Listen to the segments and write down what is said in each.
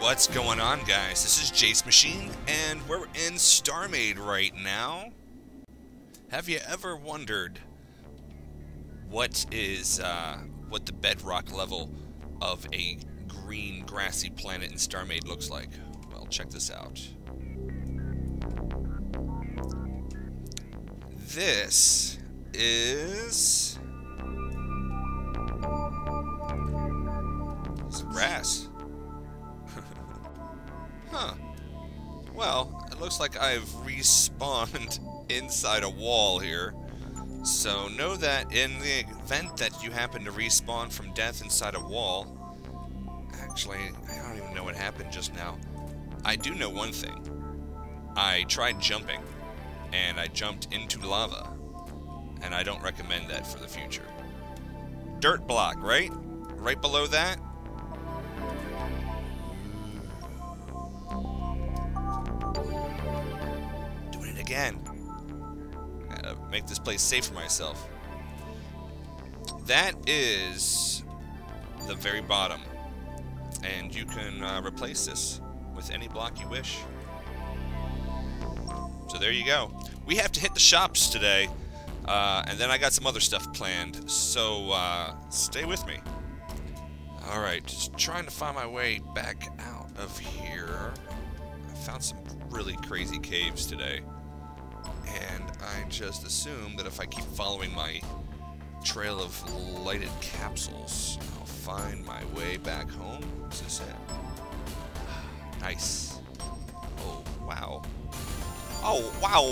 What's going on, guys? This is Jacemachine, and we're in Starmade right now. Have you ever wondered what the bedrock level of a green grassy planet in Starmade looks like? Well, check this out. This is grass. Huh. Well, it looks like I've respawned inside a wall here. So know that in the event that you happen to respawn from death inside a wall... Actually, I don't even know what happened just now. I do know one thing. I tried jumping, and I jumped into lava. And I don't recommend that for the future. Dirt block, right? Right below that? Again. Gotta make this place safe for myself. That is the very bottom. And you can replace this with any block you wish. So there you go. We have to hit the shops today. And then I got some other stuff planned. So stay with me. Alright, just trying to find my way back out of here. I found some really crazy caves today. And I just assume that if I keep following my trail of lighted capsules, I'll find my way back home. Is this it? Nice. Oh, wow. Oh, wow!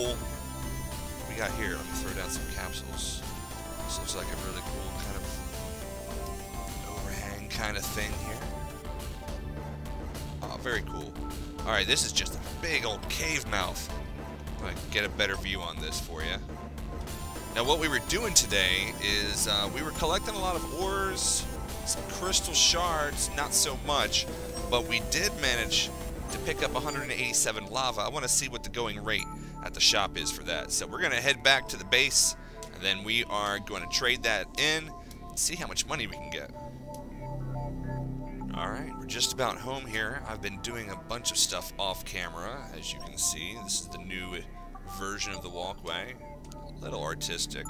What we got here? Let me throw down some capsules. This looks like a really cool kind of overhang kind of thing here. Oh, very cool. Alright, this is just a big old cave mouth. I can get a better view on this for you. Now what we were doing today is we were collecting a lot of ores, some crystal shards, not so much, but we did manage to pick up 187 lava. I want to see what the going rate at the shop is for that. So we're going to head back to the base, and then we are going to trade that in and see how much money we can get. Alright, we're just about home here. I've been doing a bunch of stuff off camera, as you can see. This is the new version of the walkway. A little artistic.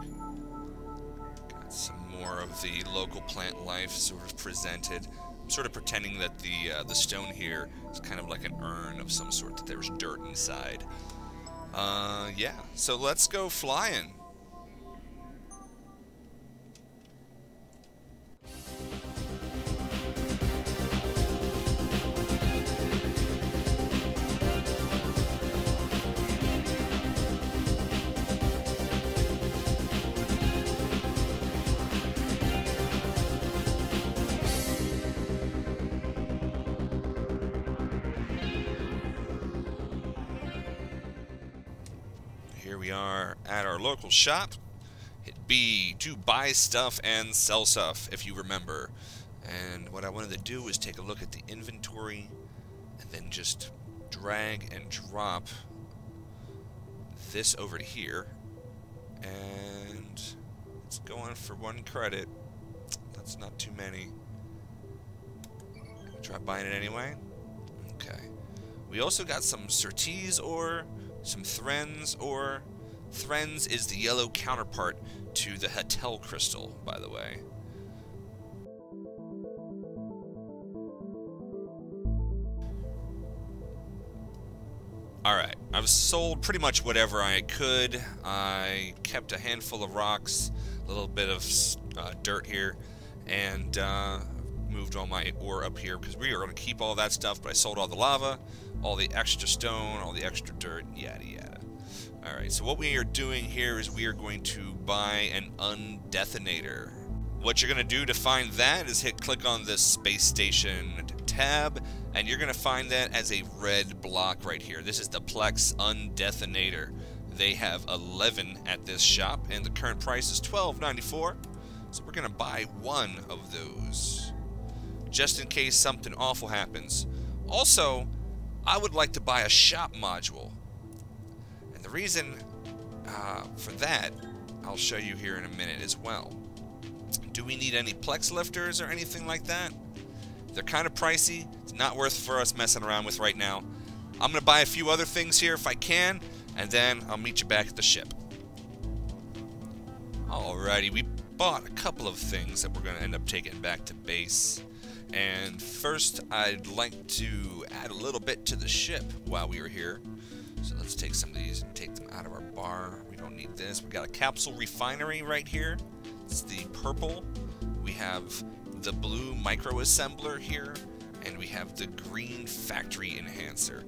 Got some more of the local plant life sort of presented. I'm sort of pretending that the stone here is kind of like an urn of some sort, that there's dirt inside. Yeah, so let's go flying. Here we are at our local shop. Hit B to buy stuff and sell stuff, if you remember. And what I wanted to do was take a look at the inventory and then just drag and drop this over to here. And it's going for 1 credit. That's not too many. Try buying it anyway. Okay. We also got some Surtees ore, some Threns ore. Threns is the yellow counterpart to the Hatel crystal, by the way. Alright, I've sold pretty much whatever I could. I kept a handful of rocks, a little bit of dirt here, and moved all my ore up here because we were going to keep all that stuff, but I sold all the lava, all the extra stone, all the extra dirt, yada yada. Alright, so what we are doing here is we are going to buy an undetonator. What you're going to do to find that is click on this space station tab, and you're going to find that as a red block right here. This is the Plex undetonator. They have 11 at this shop, and the current price is $12.94. So we're going to buy 1 of those, just in case something awful happens. Also, I would like to buy a shop module. And the reason for that, I'll show you here in a minute as well. Do we need any Plex lifters or anything like that? They're kind of pricey. It's not worth for us messing around with right now. I'm going to buy a few other things here if I can, and then I'll meet you back at the ship. Alrighty, we bought a couple of things that we're going to end up taking back to base. And first, I'd like to add a little bit to the ship while we were here. So let's take some of these and take them out of our bar. We don't need this. We got a capsule refinery right here. It's the purple. We have the blue microassembler here, and we have the green factory enhancer.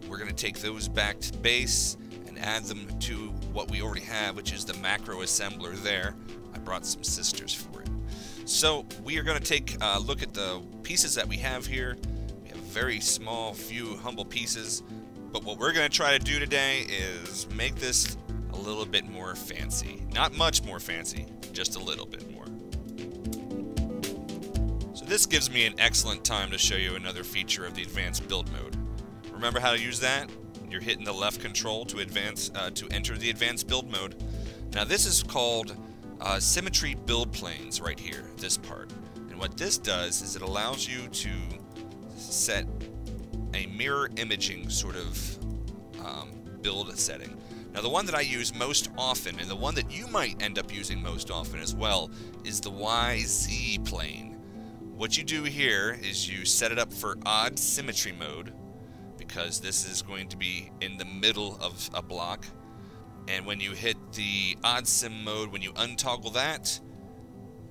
We're going to take those back to base and add them to what we already have, which is the macro assembler there. I brought some sisters for it. So we are going to take a look at the pieces that we have here. We have very small, few, humble pieces, but what we're going to try to do today is make this a little bit more fancy. Not much more fancy, just a little bit more. So this gives me an excellent time to show you another feature of the advanced build mode. Remember how to use that? You're hitting the left control to advance to enter the advanced build mode. Now this is called symmetry build planes right here, this part. And what this does is it allows you to set a mirror imaging sort of build setting. Now the one that I use most often, and the one that you might end up using most often as well, is the YZ plane. What you do here is you set it up for odd symmetry mode, because this is going to be in the middle of a block. And when you hit the odd sim mode, when you untoggle that,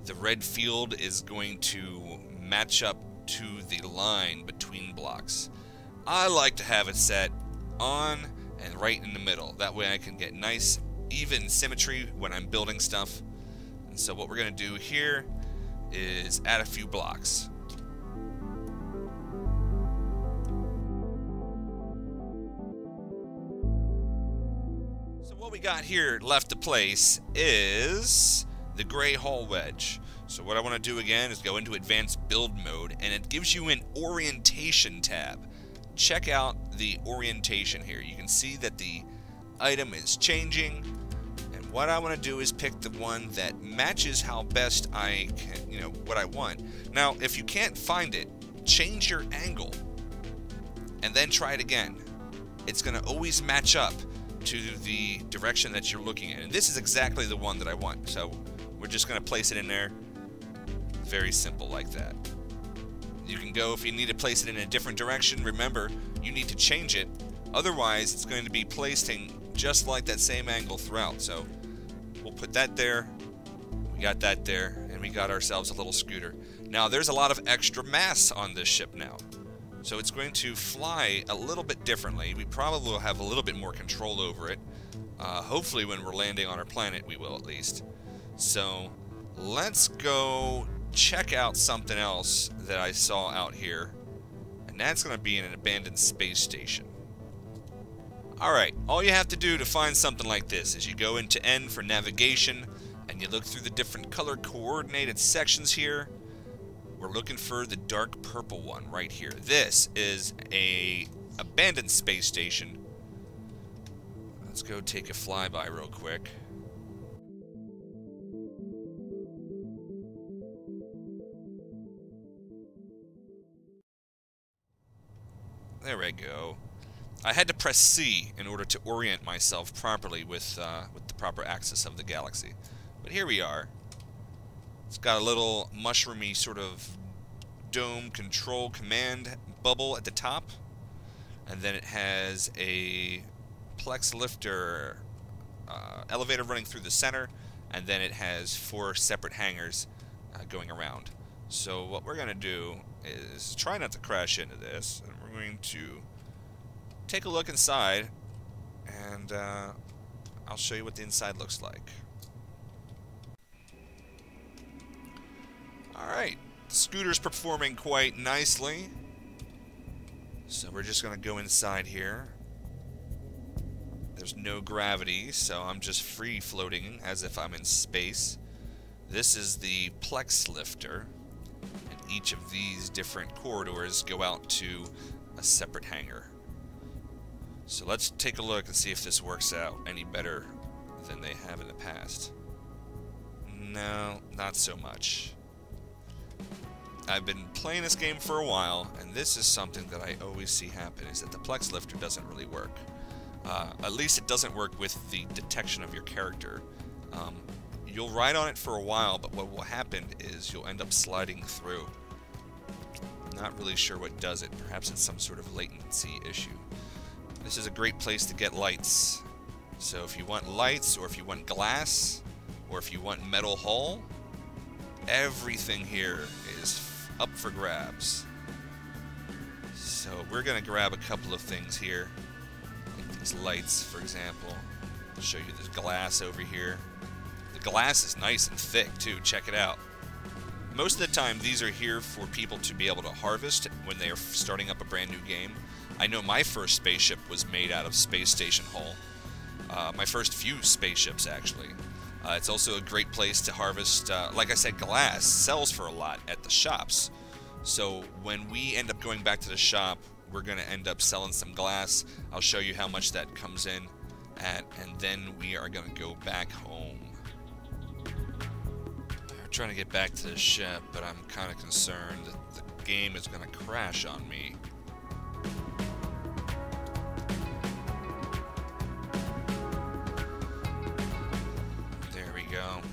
the red field is going to match up to the line between blocks. I like to have it set on and right in the middle. That way I can get nice, even symmetry when I'm building stuff. And so what we're going to do here is add a few blocks. So what we got here left to place is the gray hull wedge. So what I want to do again is go into advanced build mode, and it gives you an orientation tab. Check out the orientation here. You can see that the item is changing, and what I want to do is pick the one that matches how best I can, what I want. Now, if you can't find it, change your angle and then try it again. It's going to always match up to the direction that you're looking at, and this is exactly the one that I want. So we're just going to place it in there. Very simple like that. You can go, if you need to place it in a different direction, remember, you need to change it. Otherwise, it's going to be placing just like that same angle throughout. So we'll put that there. We got that there, and we got ourselves a little scooter. Now, there's a lot of extra mass on this ship now. So it's going to fly a little bit differently. We probably will have a little bit more control over it. Hopefully when we're landing on our planet, we will at least. So let's go check out something else that I saw out here, and that's going to be in an abandoned space station. Alright, all you have to do to find something like this is you go into N for navigation, and you look through the different color coordinated sections here. We're looking for the dark purple one right here. This is a abandoned space station. Let's go take a flyby real quick. There we go. I had to press C in order to orient myself properly with the proper axis of the galaxy. But here we are. It's got a little mushroomy sort of dome control command bubble at the top. And then it has a plex lifter elevator running through the center. And then it has 4 separate hangars going around. So what we're going to do is try not to crash into this. And we're going to take a look inside. And I'll show you what the inside looks like. Alright, the scooter's performing quite nicely. So we're just going to go inside here. There's no gravity, so I'm just free floating as if I'm in space. This is the plex lifter, and each of these different corridors go out to a separate hangar. So let's take a look and see if this works out any better than they have in the past. No, not so much. I've been playing this game for a while, and this is something that I always see happen, is that the Plex Lifter doesn't really work. At least it doesn't work with the detection of your character. You'll ride on it for a while, but what will happen is you'll end up sliding through. Not really sure what does it. Perhaps it's some sort of latency issue. This is a great place to get lights. So if you want lights, or if you want glass, or if you want metal hull, everything here is up for grabs. So we're going to grab a couple of things here. Like these lights, for example. I'll show you this glass over here. The glass is nice and thick, too. Check it out. Most of the time, these are here for people to be able to harvest when they are starting up a brand new game. I know my first spaceship was made out of space station hull. My first few spaceships, actually. It's also a great place to harvest, like I said, glass sells for a lot at the shops. So when we end up going back to the shop, we're going to end up selling some glass. I'll show you how much that comes in at, and then we are going to go back home. I'm trying to get back to the ship, but I'm kind of concerned that the game is going to crash on me.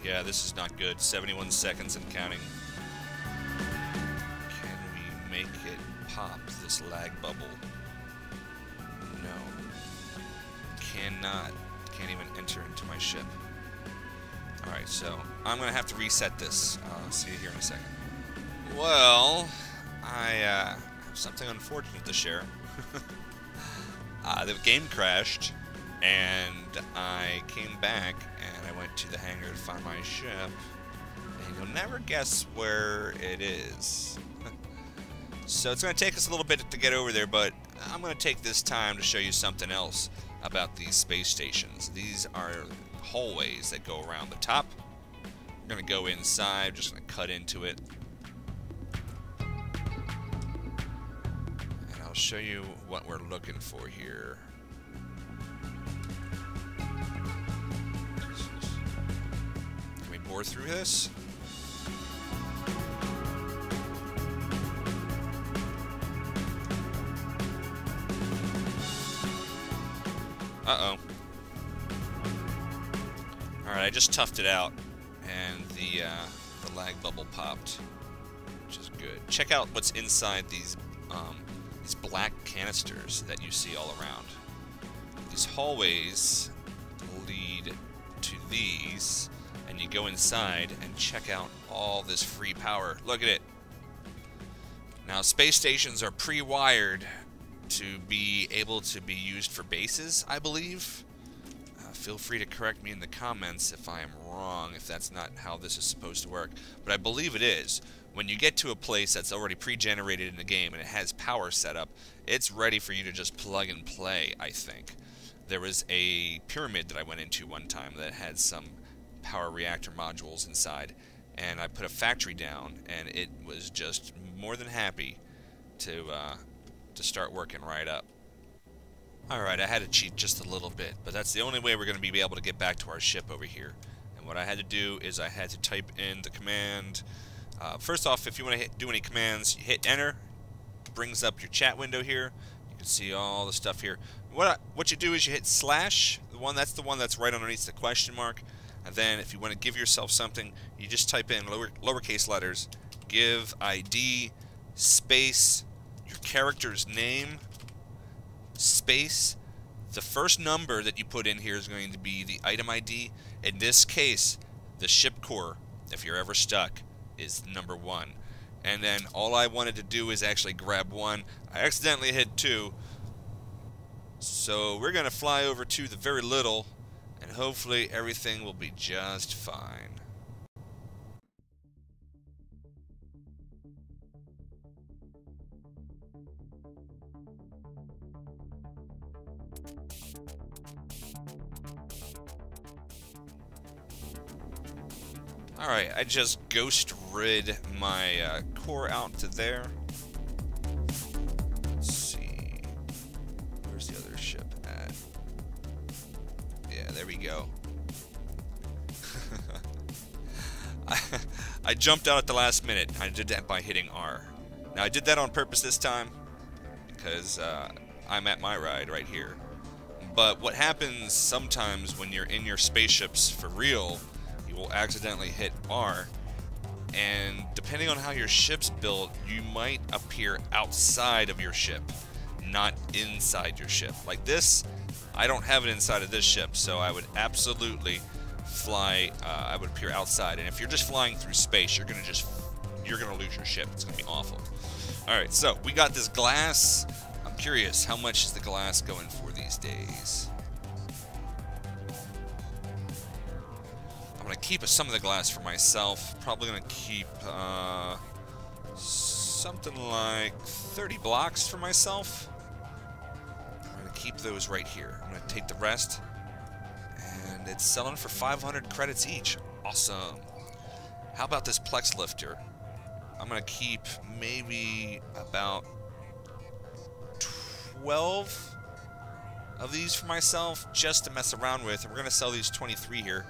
Yeah, this is not good. 71 seconds and counting. Can we make it pop, this lag bubble? No. Cannot. Can't even enter into my ship. Alright, so I'm going to have to reset this. I'll see you here in a second. Well, I have something unfortunate to share. The game crashed, and I came back, and I went to the hangar to find my ship, and you'll never guess where it is. So it's going to take us a little bit to get over there, but I'm going to take this time to show you something else about these space stations. These are hallways that go around the top. We're going to go inside, just going to cut into it. And I'll show you what we're looking for here. Can we bore through this? Uh-oh. Alright, I just toughed it out, and the lag bubble popped, which is good. Check out what's inside these black canisters that you see all around. These hallways lead to these, and you go inside and check out all this free power. Look at it. Now, space stations are pre-wired to be able to be used for bases, I believe. Feel free to correct me in the comments if I am wrong, if that's not how this is supposed to work. But I believe it is. When you get to a place that's already pre-generated in the game and it has power set up, it's ready for you to just plug and play, I think. There was a pyramid that I went into one time that had some power reactor modules inside, and I put a factory down, and it was just more than happy to start working right up. Alright, I had to cheat just a little bit, but that's the only way we're going to be able to get back to our ship over here. And what I had to do is I had to type in the command. First off, if you want to do any commands, you hit enter. Brings up your chat window here. You can see all the stuff here. What you do is you hit slash, that's the one that's right underneath the question mark. And then if you want to give yourself something, you just type in lowercase letters, give ID, space, your character's name, space. The first number that you put in here is going to be the item ID. In this case, the ship core, if you're ever stuck, is number 1. And then all I wanted to do is actually grab 1. I accidentally hit 2. So we're going to fly over to the very little, and hopefully everything will be just fine. Alright, I just ghost rid my core out to there. Let's see. Where's the other ship at? Yeah, there we go. I jumped out at the last minute. I did that by hitting R. Now, I did that on purpose this time, because I'm at my ride right here. But what happens sometimes when you're in your spaceships for real, you will accidentally hit R, and depending on how your ship's built, you might appear outside of your ship, not inside your ship. Like this, I don't have it inside of this ship, so I would absolutely fly, I would appear outside. And if you're just flying through space, you're gonna lose your ship. It's gonna be awful. Alright, so we got this glass. I'm curious, how much is the glass going for these days? I'm gonna keep some of the glass for myself. Probably gonna keep something like 30 blocks for myself. I'm gonna keep those right here. I'm gonna take the rest, and it's selling for 500 credits each. Awesome. How about this Plex lifter? I'm gonna keep maybe about 12 of these for myself just to mess around with, and we're gonna sell these 23 here.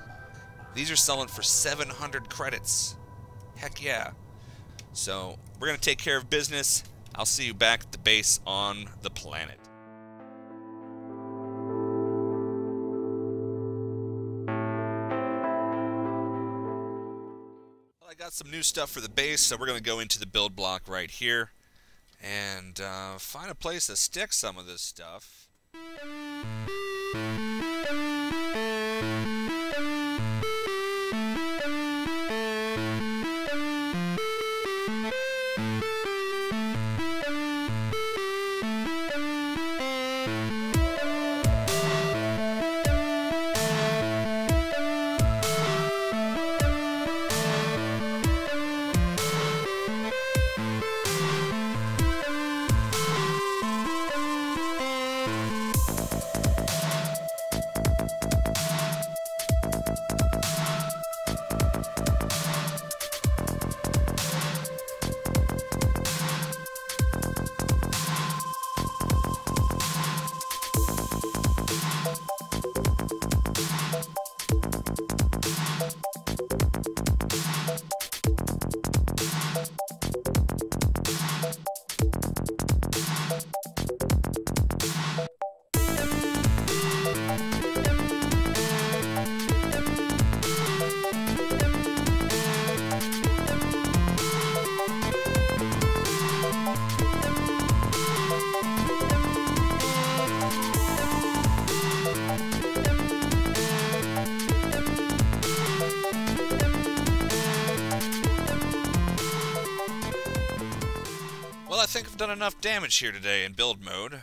These are selling for 700 credits. Heck yeah. So we're gonna take care of business. I'll see you back at the base on the planet. I got some new stuff for the base, so we're going to go into the build block right here and find a place to stick some of this stuff. Well, I think I've done enough damage here today in build mode.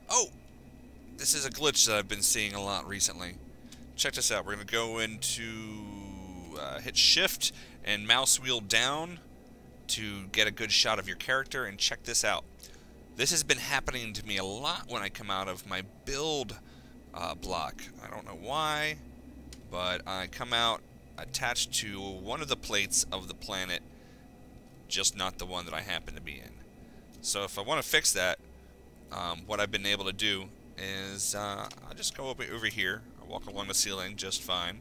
Oh! This is a glitch that I've been seeing a lot recently. Check this out. We're going to go into... hit shift and mouse wheel down to get a good shot of your character, and check this out. This has been happening to me a lot when I come out of my build block. I don't know why, but I come out attached to one of the plates of the planet, just not the one that I happen to be in. So if I want to fix that, what I've been able to do is I'll just go over here. I'll walk along the ceiling just fine,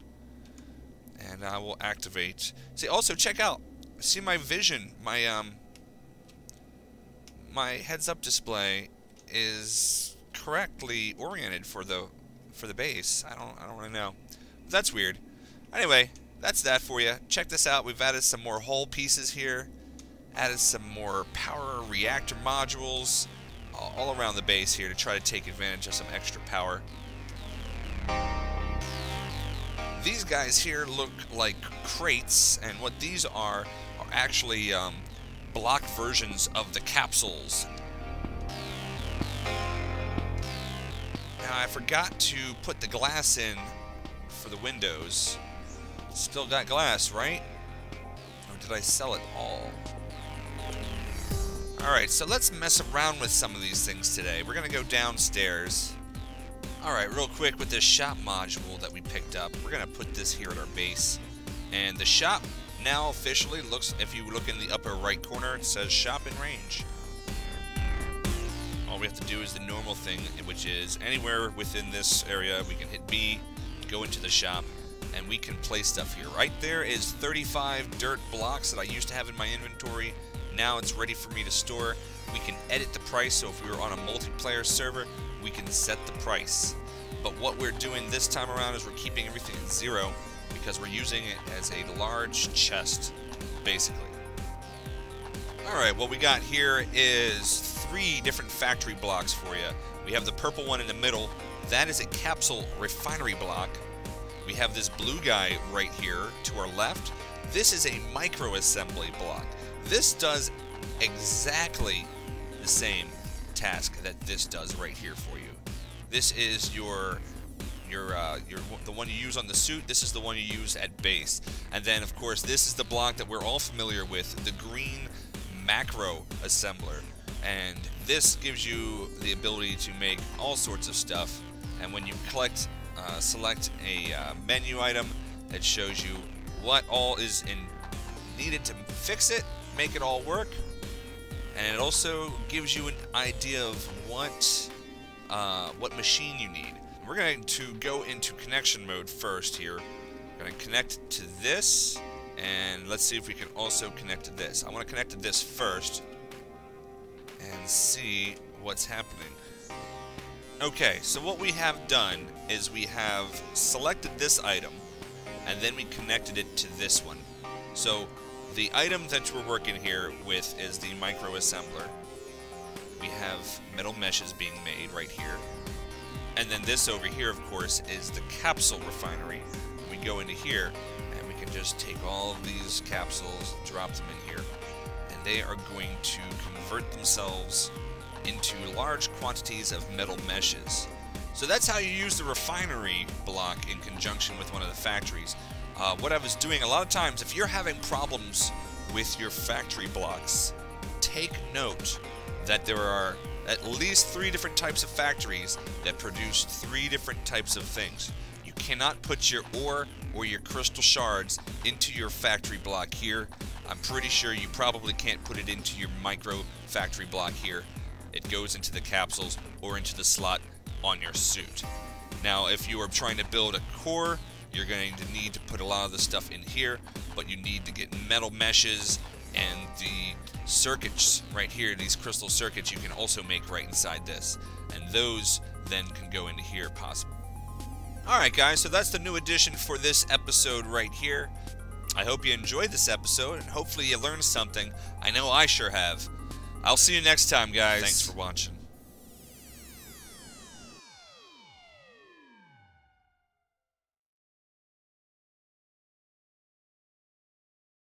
and I will activate. See, also check out. See my vision. My heads-up display is correctly oriented for the base. I don't really know. That's weird. Anyway, that's that for you. Check this out. We've added some more hull pieces here. Added some more power reactor modules all around the base here to try to take advantage of some extra power. These guys here look like crates, and what these are actually block versions of the capsules. Now, I forgot to put the glass in for the windows. Still got glass, right? Or did I sell it all? Alright, so let's mess around with some of these things today. We're going to go downstairs. Alright, real quick with this shop module that we picked up, we're going to put this here at our base. And the shop now officially looks, if you look in the upper right corner, it says shop in range. All we have to do is the normal thing, which is anywhere within this area we can hit B, go into the shop, and we can place stuff here. Right there is 35 dirt blocks that I used to have in my inventory. Now it's ready for me to store. We can edit the price, so if we were on a multiplayer server, we can set the price. But what we're doing this time around is we're keeping everything at 0 because we're using it as a large chest, basically. Alright, what we got here is 3 different factory blocks for you. We have the purple one in the middle. That is a capsule refinery block. We have this blue guy right here to our left. This is a micro assembly block. This does exactly the same task that this does right here for you. This is the one you use on the suit. This is the one you use at base. And then, of course, this is the block that we're all familiar with, the green macro assembler. And this gives you the ability to make all sorts of stuff. And when you select a menu item, it shows you what all is needed to fix it, make it all work. And it also gives you an idea of what machine you need. We're going to go into connection mode first here. We're going to connect to this, and let's see if we can also connect to this. I want to connect to this first and see what's happening. Okay, so what we have done is we have selected this item, and then we connected it to this one. So the item that we're working here with is the micro assembler. We have metal meshes being made right here. And then this over here, of course, is the capsule refinery. We go into here, and we can just take all of these capsules, drop them in here, and they are going to convert themselves into large quantities of metal meshes. So that's how you use the refinery block in conjunction with one of the factories. What I was doing a lot of times, if you're having problems with your factory blocks, take note that there are at least 3 different types of factories that produce 3 different types of things. You cannot put your ore or your crystal shards into your factory block here. I'm pretty sure you probably can't put it into your micro factory block here. It goes into the capsules or into the slot on your suit. Now, if you are trying to build a core, you're going to need to put a lot of the stuff in here, but you need to get metal meshes and the circuits right here, these crystal circuits, you can also make right inside this. And those then can go into here possibly. Alright guys, so that's the new addition for this episode right here. I hope you enjoyed this episode, and hopefully you learned something. I know I sure have. I'll see you next time, guys. Thanks for watching.